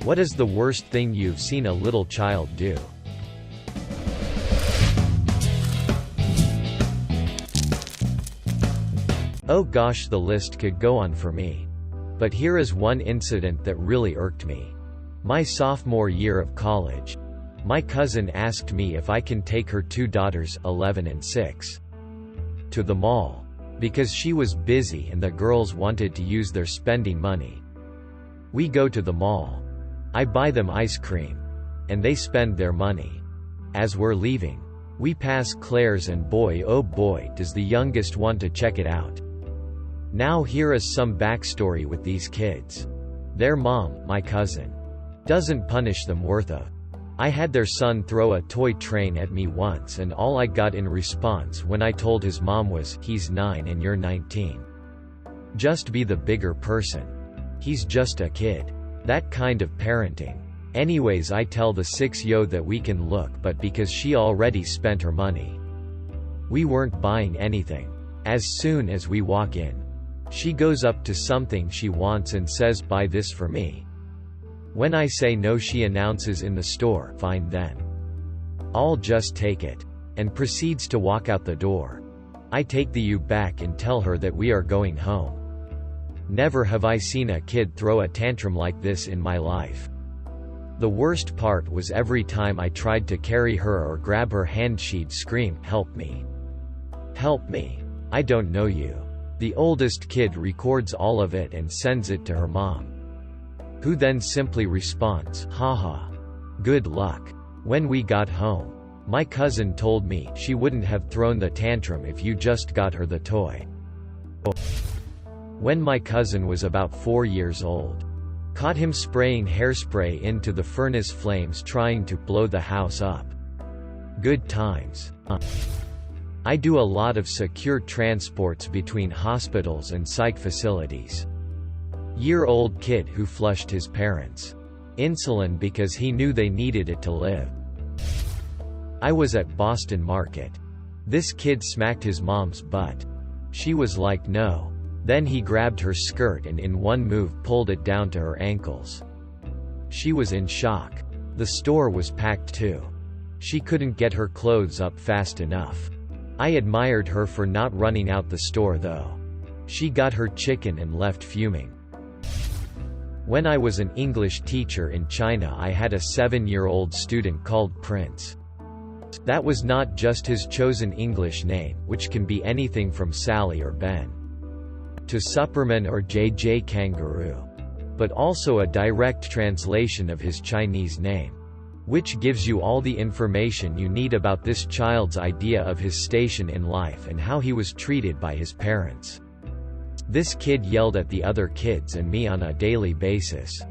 What is the worst thing you've seen a little child do? Oh gosh, the list could go on for me. But here is one incident that really irked me. My sophomore year of college. My cousin asked me if I can take her two daughters, 11 and 6, to the mall, because she was busy and the girls wanted to use their spending money. We go to the mall. I buy them ice cream. And they spend their money. As we're leaving, we pass Claire's and boy oh boy does the youngest want to check it out. Now here is some backstory with these kids. Their mom, my cousin, doesn't punish them worth a. I had their son throw a toy train at me once and all I got in response when I told his mom was, "He's 9 and you're 19. Just be the bigger person. He's just a kid." That kind of parenting. Anyways, I tell the 6-yo that we can look, but because she already spent her money, we weren't buying anything. As soon as we walk in, she goes up to something she wants and says, "Buy this for me." When I say no, she announces in the store, "Fine then. I'll just take it," and proceeds to walk out the door. I take the U back and tell her that we are going home. Never have I seen a kid throw a tantrum like this in my life. The worst part was every time I tried to carry her or grab her hand, she'd scream, "Help me. Help me. I don't know you." The oldest kid records all of it and sends it to her mom, who then simply responds, "Haha. Good luck." When we got home, my cousin told me she wouldn't have thrown the tantrum if you just got her the toy. When my cousin was about 4 years old, caught him spraying hairspray into the furnace flames trying to blow the house up. Good times. I do a lot of secure transports between hospitals and psych facilities. Year-old kid who flushed his parents' insulin because he knew they needed it to live. I was at Boston Market. This kid smacked his mom's butt. She was like, "No." Then he grabbed her skirt and in one move pulled it down to her ankles. She was in shock. The store was packed too. She couldn't get her clothes up fast enough. I admired her for not running out the store though. She got her chicken and left fuming. When I was an English teacher in China, I had a 7-year-old student called Prince. That was not just his chosen English name, which can be anything from Sally or Ben to Superman or JJ Kangaroo, but also a direct translation of his Chinese name, which gives you all the information you need about this child's idea of his station in life and how he was treated by his parents. This kid yelled at the other kids and me on a daily basis.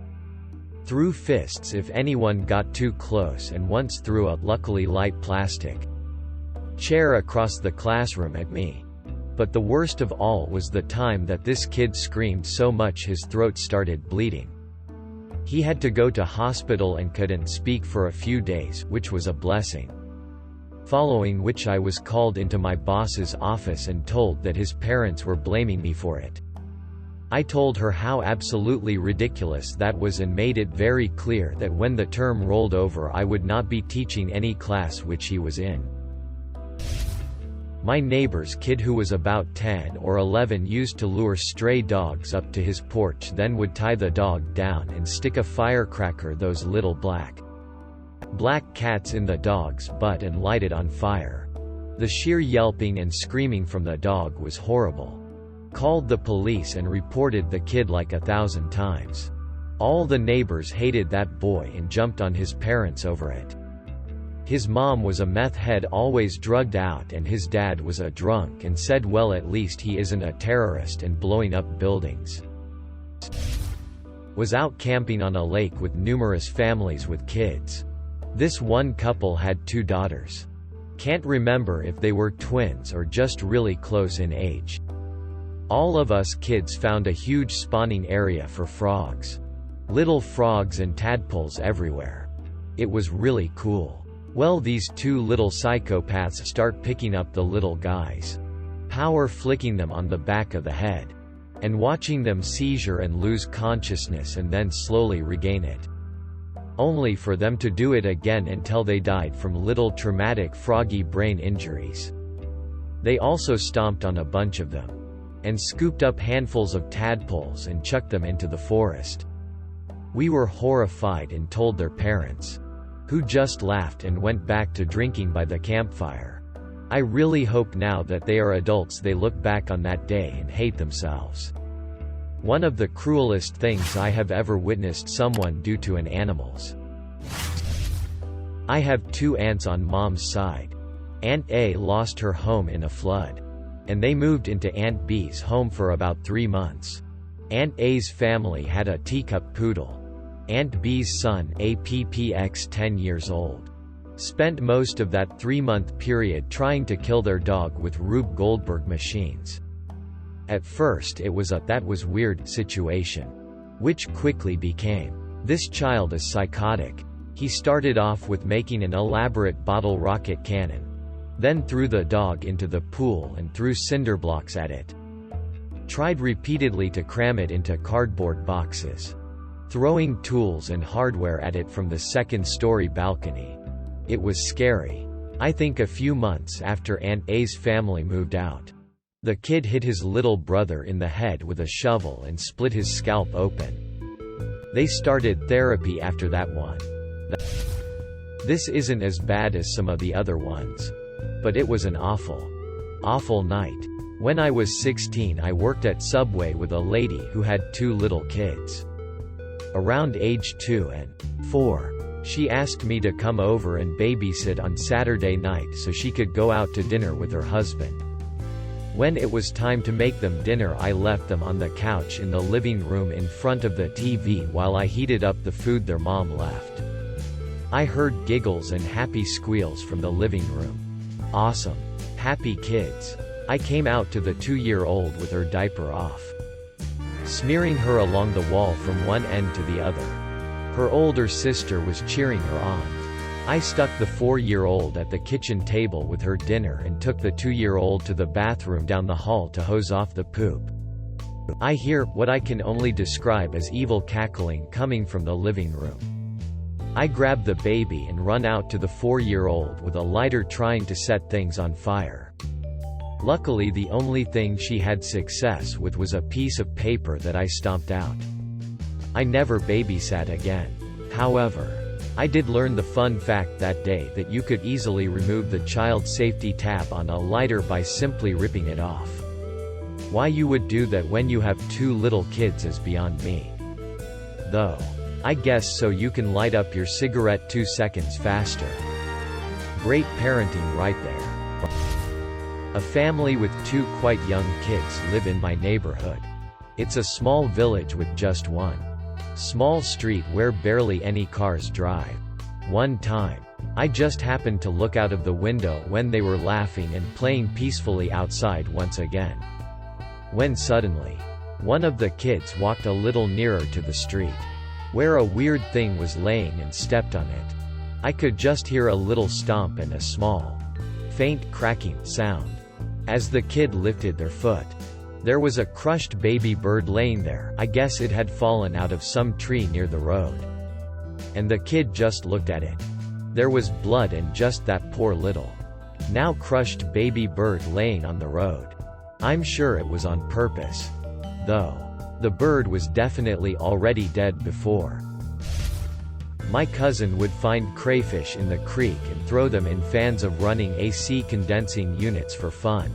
Threw fists if anyone got too close and once threw a, luckily light plastic, chair across the classroom at me. But the worst of all was the time that this kid screamed so much his throat started bleeding. He had to go to hospital and couldn't speak for a few days, which was a blessing. Following which I was called into my boss's office and told that his parents were blaming me for it. I told her how absolutely ridiculous that was and made it very clear that when the term rolled over I would not be teaching any class which he was in. My neighbor's kid, who was about 10 or 11, used to lure stray dogs up to his porch, then would tie the dog down and stick a firecracker, those little black cats, in the dog's butt and light it on fire. The sheer yelping and screaming from the dog was horrible. Called the police and reported the kid like 1,000 times. All the neighbors hated that boy and jumped on his parents over it. His mom was a meth head, always drugged out, and his dad was a drunk and said, "Well, at least he isn't a terrorist and blowing up buildings." Was out camping on a lake with numerous families with kids. This one couple had 2 daughters. Can't remember if they were twins or just really close in age. All of us kids found a huge spawning area for frogs. Little frogs and tadpoles everywhere. It was really cool. Well, these 2 little psychopaths start picking up the little guys, power flicking them on the back of the head, and watching them seizure and lose consciousness and then slowly regain it. only for them to do it again until they died from little traumatic froggy brain injuries. They also stomped on a bunch of them, and scooped up handfuls of tadpoles and chucked them into the forest. We were horrified and told their parents, who just laughed and went back to drinking by the campfire. I really hope now that they are adults they look back on that day and hate themselves. One of the cruelest things I have ever witnessed someone do to an animals. I have 2 aunts on mom's side. Aunt A lost her home in a flood, and they moved into Aunt B's home for about 3 months. Aunt A's family had a teacup poodle. Aunt B's son, APPX 10 years old, spent most of that 3-month period trying to kill their dog with Rube Goldberg machines. At first it was a "that was weird" situation, which quickly became, "this child is psychotic." He started off with making an elaborate bottle rocket cannon, then threw the dog into the pool and threw cinder blocks at it. Tried repeatedly to cram it into cardboard boxes, throwing tools and hardware at it from the 2nd-story balcony. It was scary. I think a few months after Aunt A's family moved out, the kid hit his little brother in the head with a shovel and split his scalp open. They started therapy after that one. This isn't as bad as some of the other ones, but it was an awful night. When I was 16, I worked at Subway with a lady who had 2 little kids, around age 2 and 4. She asked me to come over and babysit on Saturday night so she could go out to dinner with her husband. When it was time to make them dinner, I left them on the couch in the living room in front of the TV while I heated up the food their mom left. I heard giggles and happy squeals from the living room. Awesome. Happy kids. I came out to the 2-year-old with her diaper off, smearing her along the wall from one end to the other. Her older sister was cheering her on. I stuck the 4-year-old at the kitchen table with her dinner and took the 2-year-old to the bathroom down the hall to hose off the poop. I hear what I can only describe as evil cackling coming from the living room. I grab the baby and run out to the 4-year-old with a lighter trying to set things on fire. Luckily, the only thing she had success with was a piece of paper that I stomped out. I never babysat again. However, I did learn the fun fact that day that you could easily remove the child safety tab on a lighter by simply ripping it off. Why you would do that when you have 2 little kids is beyond me. Though, I guess so you can light up your cigarette 2 seconds faster. Great parenting right there. A family with 2 quite young kids live in my neighborhood. It's a small village with just one small street where barely any cars drive. One time, I just happened to look out of the window when they were laughing and playing peacefully outside once again, when suddenly, one of the kids walked a little nearer to the street, where a weird thing was laying, and stepped on it. I could just hear a little stomp and a small, faint cracking sound. As the kid lifted their foot, there was a crushed baby bird laying there. I guess it had fallen out of some tree near the road. And the kid just looked at it. There was blood and just that poor little, now crushed baby bird laying on the road. I'm sure it was on purpose, though. The bird was definitely already dead before. My cousin would find crayfish in the creek and throw them in fans of running AC condensing units for fun.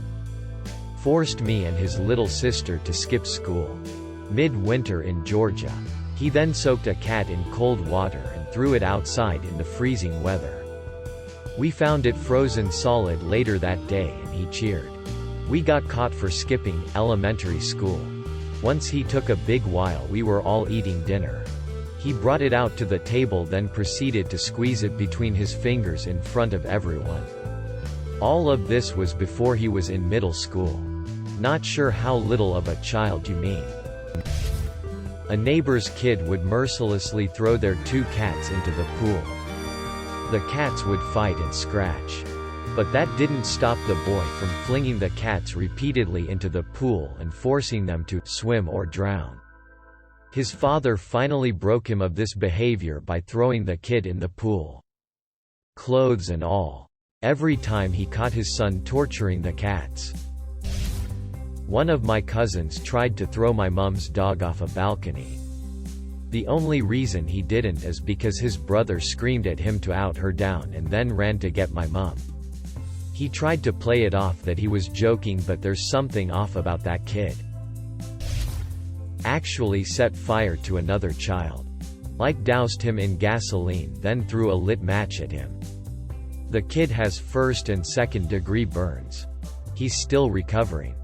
Forced me and his little sister to skip school mid-winter in Georgia. He then soaked a cat in cold water and threw it outside in the freezing weather. We found it frozen solid later that day and he cheered. We got caught for skipping elementary school. Once he took a big while we were all eating dinner. He brought it out to the table, then proceeded to squeeze it between his fingers in front of everyone. All of this was before he was in middle school. Not sure how little of a child you mean. A neighbor's kid would mercilessly throw their 2 cats into the pool. The cats would fight and scratch, but that didn't stop the boy from flinging the cats repeatedly into the pool and forcing them to swim or drown. His father finally broke him of this behavior by throwing the kid in the pool. Clothes and all. Every time he caught his son torturing the cats. One of my cousins tried to throw my mom's dog off a balcony. The only reason he didn't is because his brother screamed at him to out her down and then ran to get my mom. He tried to play it off that he was joking, but there's something off about that kid. Actually set fire to another child. Like doused him in gasoline, then threw a lit match at him. The kid has first and second degree burns. He's still recovering.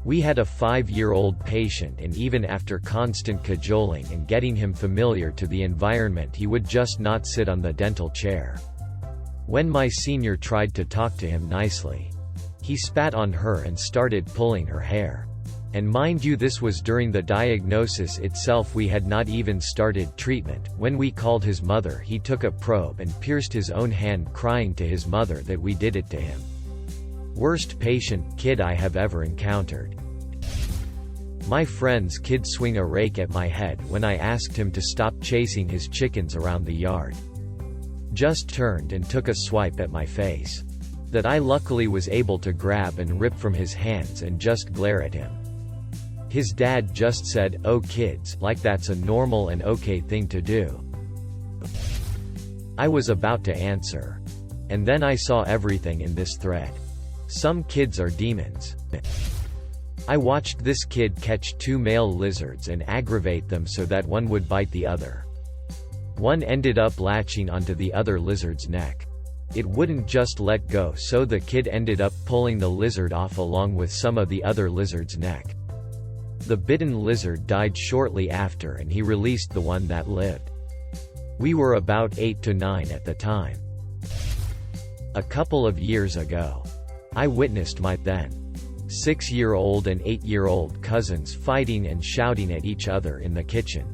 We had a 5-year-old patient, and even after constant cajoling and getting him familiar to the environment, he would just not sit on the dental chair. When my senior tried to talk to him nicely, he spat on her and started pulling her hair. And mind you, this was during the diagnosis itself. We had not even started treatment. When we called his mother, he took a probe and pierced his own hand, crying to his mother that we did it to him. Worst patient kid I have ever encountered. My friend's kid swung a rake at my head when I asked him to stop chasing his chickens around the yard. Just turned and took a swipe at my face. That I luckily was able to grab and rip from his hands and just glare at him. His dad just said, "Oh kids," like that's a normal and okay thing to do. I was about to answer. And then I saw everything in this thread. Some kids are demons. I watched this kid catch 2 male lizards and aggravate them so that one would bite the other. One ended up latching onto the other lizard's neck. It wouldn't just let go, so the kid ended up pulling the lizard off along with some of the other lizard's neck. The bitten lizard died shortly after, and he released the one that lived. We were about 8 to 9 at the time. A couple of years ago, I witnessed my then 6-year-old and 8-year-old cousins fighting and shouting at each other in the kitchen.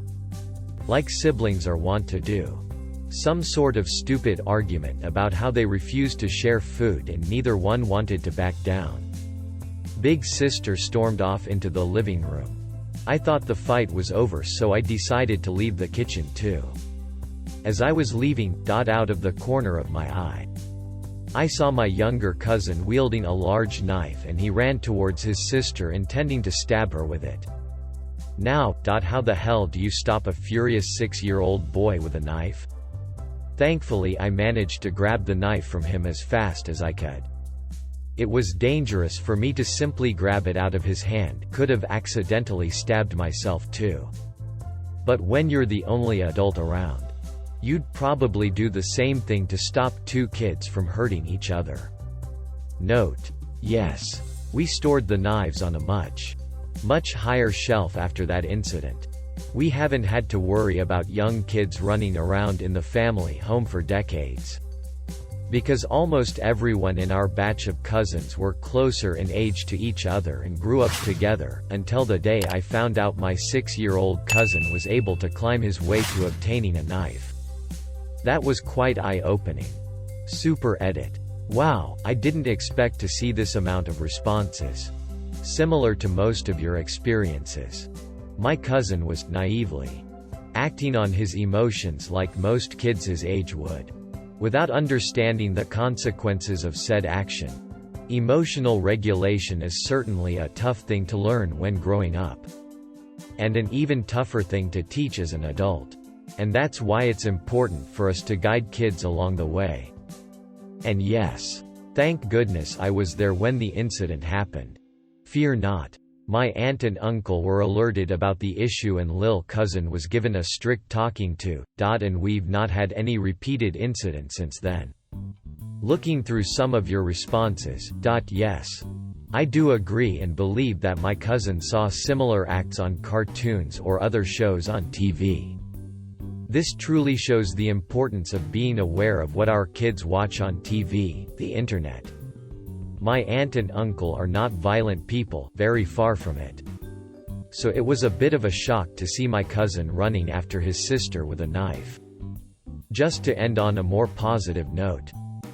Like siblings are wont to do. Some sort of stupid argument about how they refused to share food and neither one wanted to back down. Big sister stormed off into the living room. I thought the fight was over, so I decided to leave the kitchen too. As I was leaving, out of the corner of my eye, I saw my younger cousin wielding a large knife, and he ran towards his sister intending to stab her with it. Now, how the hell do you stop a furious 6-year-old boy with a knife? Thankfully, I managed to grab the knife from him as fast as I could. It was dangerous for me to simply grab it out of his hand, could have accidentally stabbed myself too. But when you're the only adult around, you'd probably do the same thing to stop 2 kids from hurting each other. Note: yes, we stored the knives on a much higher shelf after that incident. We haven't had to worry about young kids running around in the family home for decades. Because almost everyone in our batch of cousins were closer in age to each other and grew up together, until the day I found out my 6-year-old cousin was able to climb his way to obtaining a knife. That was quite eye-opening. Super edit. Wow, I didn't expect to see this amount of responses. Similar to most of your experiences. My cousin was naively acting on his emotions like most kids his age would, without understanding the consequences of said action. Emotional regulation is certainly a tough thing to learn when growing up. And an even tougher thing to teach as an adult. And that's why it's important for us to guide kids along the way. And yes, thank goodness I was there when the incident happened. Fear not. My aunt and uncle were alerted about the issue and Lil' cousin was given a strict talking to, and we've not had any repeated incidents since then. Looking through some of your responses, yes. I do agree and believe that my cousin saw similar acts on cartoons or other shows on TV. This truly shows the importance of being aware of what our kids watch on TV, the internet. My aunt and uncle are not violent people, very far from it. So it was a bit of a shock to see my cousin running after his sister with a knife. Just to end on a more positive note.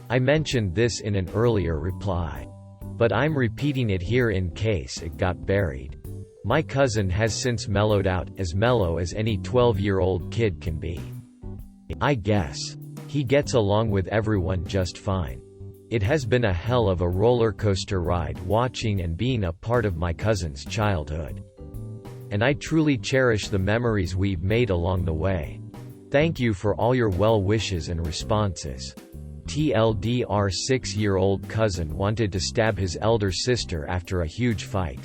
I mentioned this in an earlier reply. But I'm repeating it here in case it got buried. My cousin has since mellowed out, as mellow as any 12-year-old kid can be. I guess. He gets along with everyone just fine. It has been a hell of a roller coaster ride watching and being a part of my cousin's childhood. And I truly cherish the memories we've made along the way. Thank you for all your well wishes and responses. TLDR 6-year-old cousin wanted to stab his elder sister after a huge fight.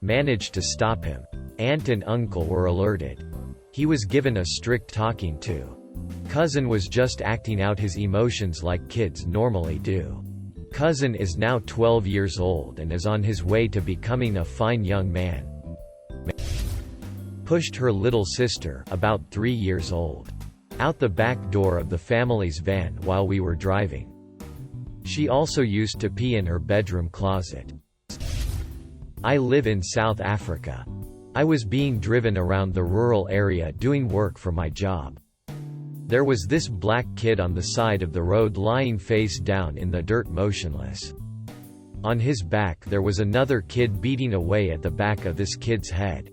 Managed to stop him. Aunt and uncle were alerted. He was given a strict talking to. Cousin was just acting out his emotions like kids normally do. Cousin is now 12 years old and is on his way to becoming a fine young man. Pushed her little sister, about 3 years old, out the back door of the family's van while we were driving. She also used to pee in her bedroom closet. I live in South Africa. I was being driven around the rural area doing work for my job. There was this black kid on the side of the road lying face down in the dirt motionless. On his back there was another kid beating away at the back of this kid's head.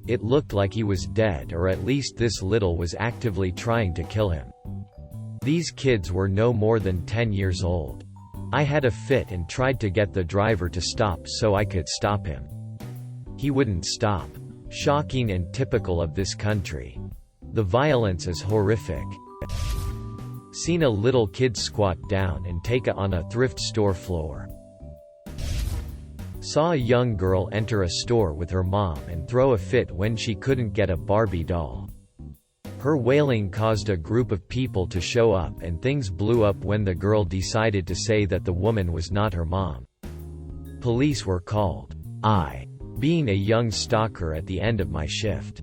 It looked like he was dead, or at least this little was actively trying to kill him. These kids were no more than 10 years old. I had a fit and tried to get the driver to stop so I could stop him. He wouldn't stop. Shocking and typical of this country. The violence is horrific. Seen a little kid squat down and take a on a thrift store floor. Saw a young girl enter a store with her mom and throw a fit when she couldn't get a Barbie doll. Her wailing caused a group of people to show up, and things blew up when the girl decided to say that the woman was not her mom. Police were called. I, being a young stalker at the end of my shift,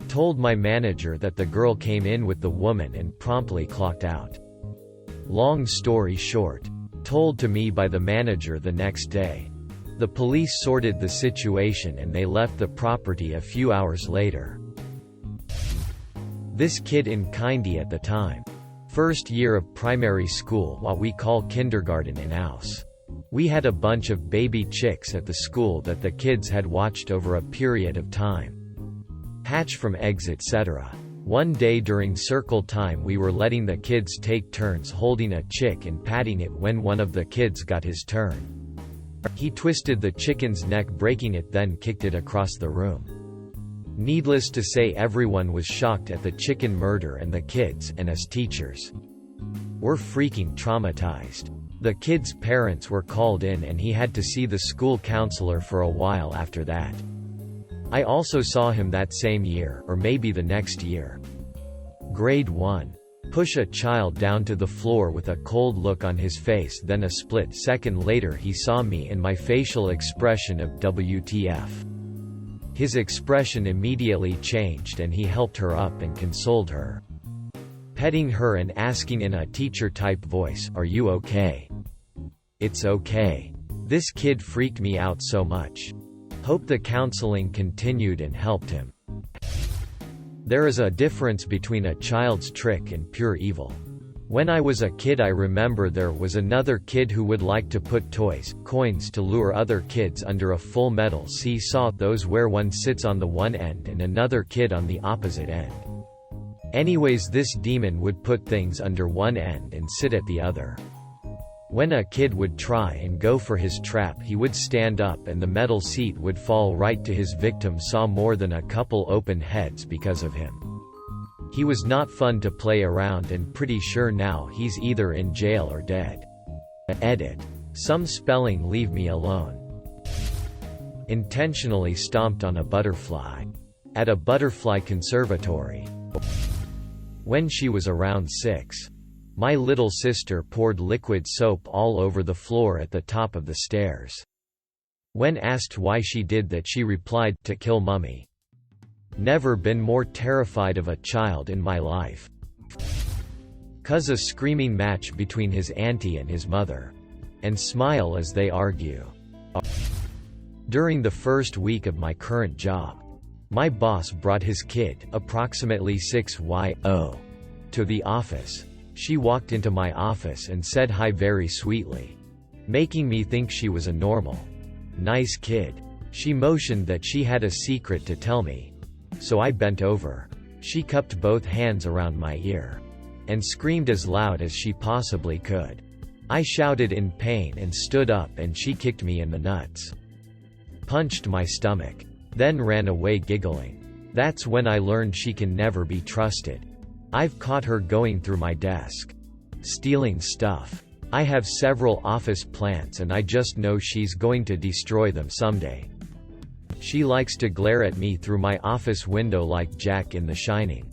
told my manager that the girl came in with the woman and promptly clocked out. Long story short, told to me by the manager the next day. The police sorted the situation and they left the property a few hours later. This kid in Kindy at the time. First year of primary school, what we call kindergarten in house. We had a bunch of baby chicks at the school that the kids had watched over a period of time. Hatch from eggs, etc. One day during circle time we were letting the kids take turns holding a chick and patting it when one of the kids got his turn. He twisted the chicken's neck, breaking it, then kicked it across the room. Needless to say, everyone was shocked at the chicken murder, and the kids, and us teachers, were freaking traumatized. The kid's parents were called in and he had to see the school counselor for a while after that. I also saw him that same year, or maybe the next year. Grade 1. Push a child down to the floor with a cold look on his face, then a split second later he saw me and my facial expression of WTF. His expression immediately changed and he helped her up and consoled her, petting her and asking in a teacher-type voice, "Are you okay?" "It's okay." This kid freaked me out so much. Hope the counseling continued and helped him. There is a difference between a child's trick and pure evil. When I was a kid, I remember there was another kid who would like to put toys, coins to lure other kids under a full metal seesaw, those where one sits on the one end and another kid on the opposite end. Anyways, this demon would put things under one end and sit at the other. When a kid would try and go for his trap, he would stand up and the metal seat would fall right to his victim. Saw more than a couple open heads because of him. He was not fun to play around, and pretty sure now he's either in jail or dead. Edit. Some spelling, leave me alone. Intentionally stomped on a butterfly. At a butterfly conservatory. When she was around 6. My little sister poured liquid soap all over the floor at the top of the stairs. When asked why she did that, she replied, "To kill Mummy." Never been more terrified of a child in my life. Cause a screaming match between his auntie and his mother. And smile as they argue. During the first week of my current job, my boss brought his kid, approximately 6 years, to the office. She walked into my office and said hi very sweetly, making me think she was a normal, nice kid. She motioned that she had a secret to tell me. So I bent over. She cupped both hands around my ear and screamed as loud as she possibly could. I shouted in pain and stood up, and she kicked me in the nuts, punched my stomach, then ran away giggling. That's when I learned she can never be trusted. I've caught her going through my desk, stealing stuff. I have several office plants and I just know she's going to destroy them someday. She likes to glare at me through my office window like Jack in The Shining,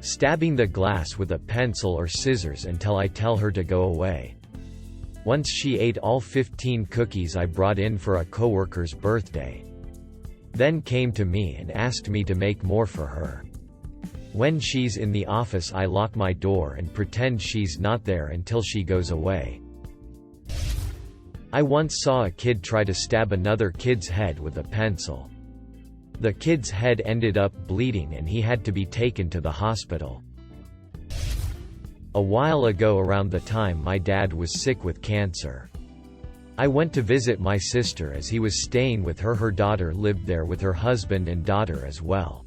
stabbing the glass with a pencil or scissors until I tell her to go away. Once she ate all 15 cookies I brought in for a coworker's birthday, then came to me and asked me to make more for her. When she's in the office, I lock my door and pretend she's not there until she goes away. I once saw a kid try to stab another kid's head with a pencil. The kid's head ended up bleeding and he had to be taken to the hospital. A while ago, around the time my dad was sick with cancer, I went to visit my sister as he was staying with her. Her daughter lived there with her husband and daughter as well.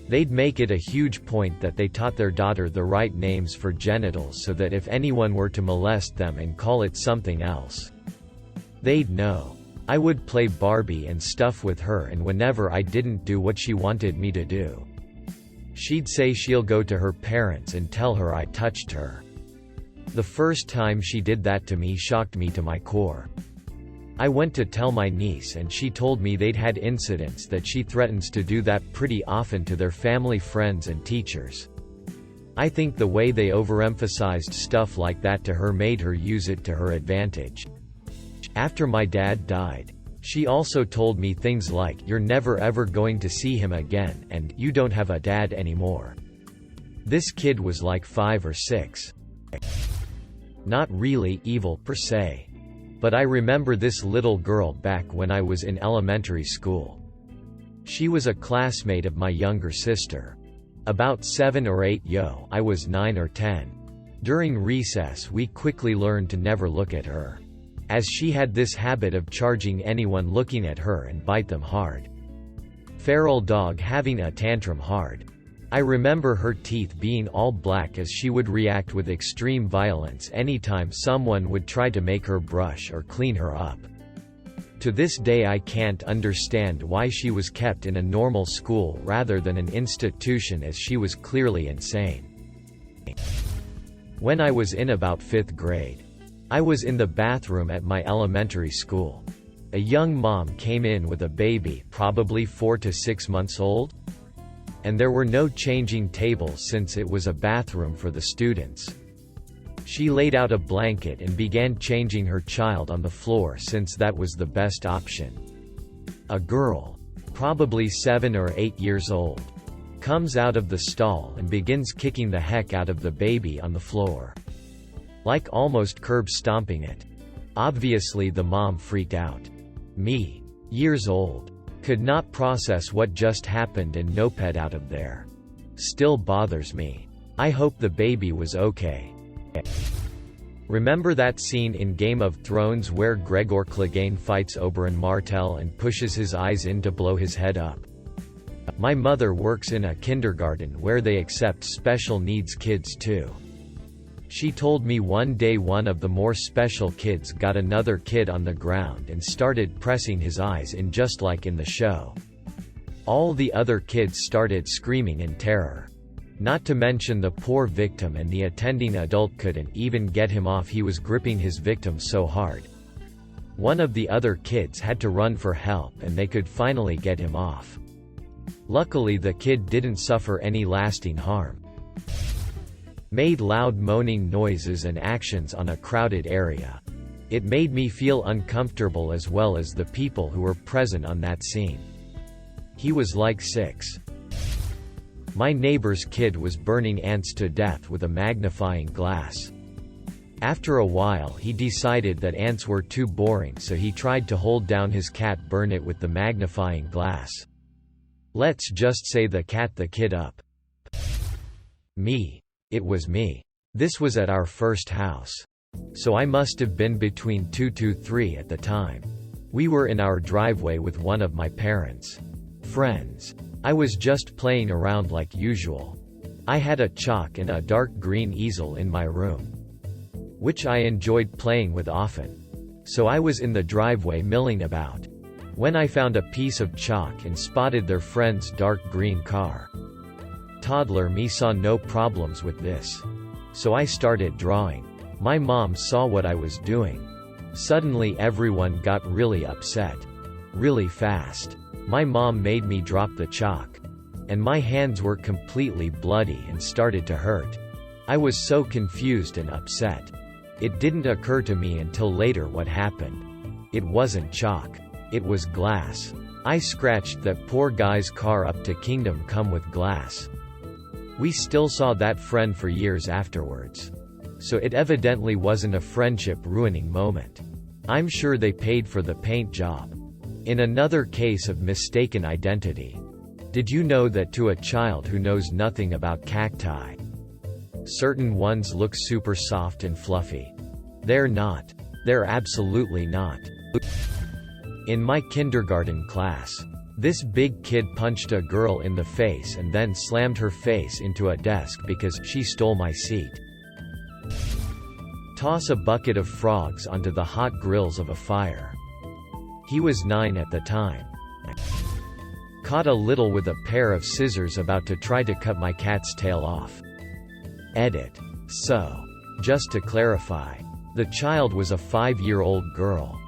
They'd make it a huge point that they taught their daughter the right names for genitals so that if anyone were to molest them and call it something else, they'd know. I would play Barbie and stuff with her, and whenever I didn't do what she wanted me to do, she'd say she'll go to her parents and tell her I touched her. The first time she did that to me shocked me to my core. I went to tell my niece and she told me they'd had incidents that she threatens to do that pretty often to their family, friends and teachers. I think the way they overemphasized stuff like that to her made her use it to her advantage. After my dad died, she also told me things like, "You're never ever going to see him again," and "You don't have a dad anymore." This kid was like 5 or 6. Not really evil per se. But I remember this little girl back when I was in elementary school. She was a classmate of my younger sister. About 7 or 8, I was 9 or 10. During recess we quickly learned to never look at her, as she had this habit of charging anyone looking at her and bite them hard. Feral dog having a tantrum hard. I remember her teeth being all black as she would react with extreme violence anytime someone would try to make her brush or clean her up. To this day I can't understand why she was kept in a normal school rather than an institution, as she was clearly insane. When I was in about 5th grade, I was in the bathroom at my elementary school. A young mom came in with a baby, probably 4 to 6 months old, and there were no changing tables since it was a bathroom for the students. She laid out a blanket and began changing her child on the floor since that was the best option. A girl, probably 7 or 8 years old, comes out of the stall and begins kicking the heck out of the baby on the floor, like almost curb stomping it. Obviously the mom freaked out. Me, years old, could not process what just happened and noped out of there. Still bothers me. I hope the baby was okay. Remember that scene in Game of Thrones where Gregor Clegane fights Oberyn Martell and pushes his eyes in to blow his head up? My mother works in a kindergarten where they accept special needs kids too. She told me one day one of the more special kids got another kid on the ground and started pressing his eyes in just like in the show. All the other kids started screaming in terror. Not to mention the poor victim, and the attending adult couldn't even get him off. He was gripping his victim so hard. One of the other kids had to run for help and they could finally get him off. Luckily the kid didn't suffer any lasting harm. Made loud moaning noises and actions on a crowded area. It made me feel uncomfortable as well as the people who were present on that scene. He was like 6. My neighbor's kid was burning ants to death with a magnifying glass. After a while he decided that ants were too boring, so he tried to hold down his cat, burn it with the magnifying glass. Let's just say the cat the kid up. Me. It was me. This was at our first house. So I must have been between 2 to 3 at the time. We were in our driveway with one of my parents' friends. I was just playing around like usual. I had a chalk and a dark green easel in my room, which I enjoyed playing with often. So I was in the driveway milling about, when I found a piece of chalk and spotted their friend's dark green car. Toddler me saw no problems with this, so I started drawing. My mom saw what I was doing. Suddenly everyone got really upset. Really fast. My mom made me drop the chalk, and my hands were completely bloody and started to hurt. I was so confused and upset. It didn't occur to me until later what happened. It wasn't chalk. It was glass. I scratched that poor guy's car up to kingdom come with glass. We still saw that friend for years afterwards. So it evidently wasn't a friendship-ruining moment. I'm sure they paid for the paint job. In another case of mistaken identity. Did you know that to a child who knows nothing about cacti, certain ones look super soft and fluffy? They're not. They're absolutely not. In my kindergarten class, this big kid punched a girl in the face and then slammed her face into a desk because she stole my seat. Toss a bucket of frogs onto the hot grills of a fire. He was 9 at the time. Caught a little with a pair of scissors about to try to cut my cat's tail off. Edit. So, just to clarify, the child was a 5-year-old girl.